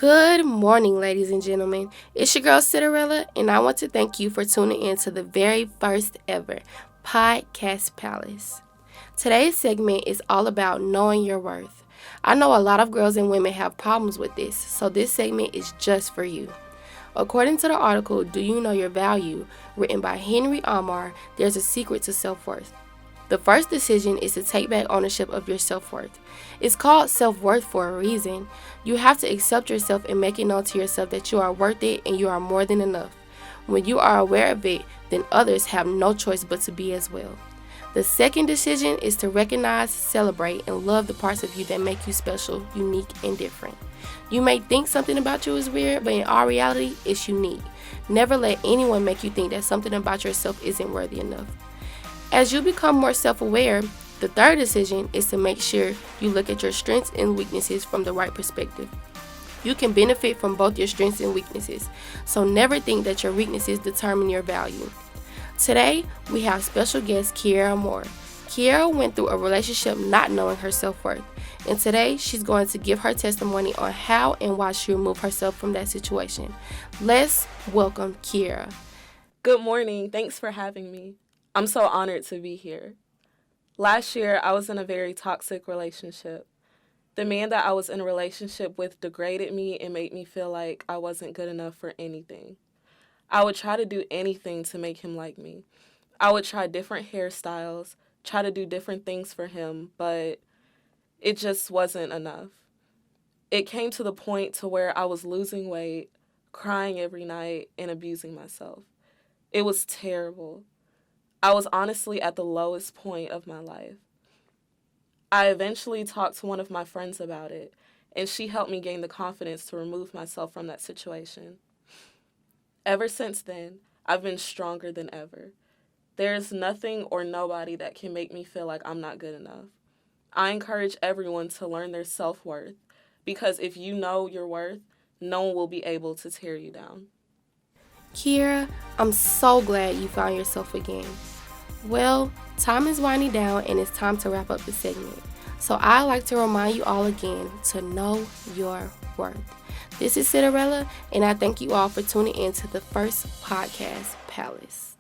Good morning, ladies and gentlemen. It's your girl Cyderella, and I want to thank you for tuning in to the very first ever Podcast Palace. Today's segment is all about knowing your worth. I know a lot of girls and women have problems with this, so this segment is just for you. According to the article, Do You Know Your Value, written by Henry Ammar, there's a secret to self-worth. The first decision is to take back ownership of your self-worth. It's called self-worth for a reason. You have to accept yourself and make it known to yourself that you are worth it and you are more than enough. When you are aware of it, then others have no choice but to be as well. The second decision is to recognize, celebrate, and love the parts of you that make you special, unique, and different. You may think something about you is weird, but in all reality, it's unique. Never let anyone make you think that something about yourself isn't worthy enough. As you become more self-aware, the third decision is to make sure you look at your strengths and weaknesses from the right perspective. You can benefit from both your strengths and weaknesses, so never think that your weaknesses determine your value. Today, we have special guest Cyderella Ammar. Cyderella went through a relationship not knowing her self-worth, and today she's going to give her testimony on how and why she removed herself from that situation. Let's welcome Cyderella. Good morning. Thanks for having me. I'm so honored to be here. Last year, I was in a very toxic relationship. The man that I was in a relationship with degraded me and made me feel like I wasn't good enough for anything. I would try to do anything to make him like me. I would try different hairstyles, try to do different things for him, but it just wasn't enough. It came to the point to where I was losing weight, crying every night, and abusing myself. It was terrible. I was honestly at the lowest point of my life. I eventually talked to one of my friends about it, and she helped me gain the confidence to remove myself from that situation. Ever since then, I've been stronger than ever. There's nothing or nobody that can make me feel like I'm not good enough. I encourage everyone to learn their self-worth, because if you know your worth, no one will be able to tear you down. Cyderella, I'm so glad you found yourself again. Well, time is winding down and it's time to wrap up the segment. So I'd like to remind you all again to know your worth. This is Cyderella, and I thank you all for tuning in to the first Podcast Palace.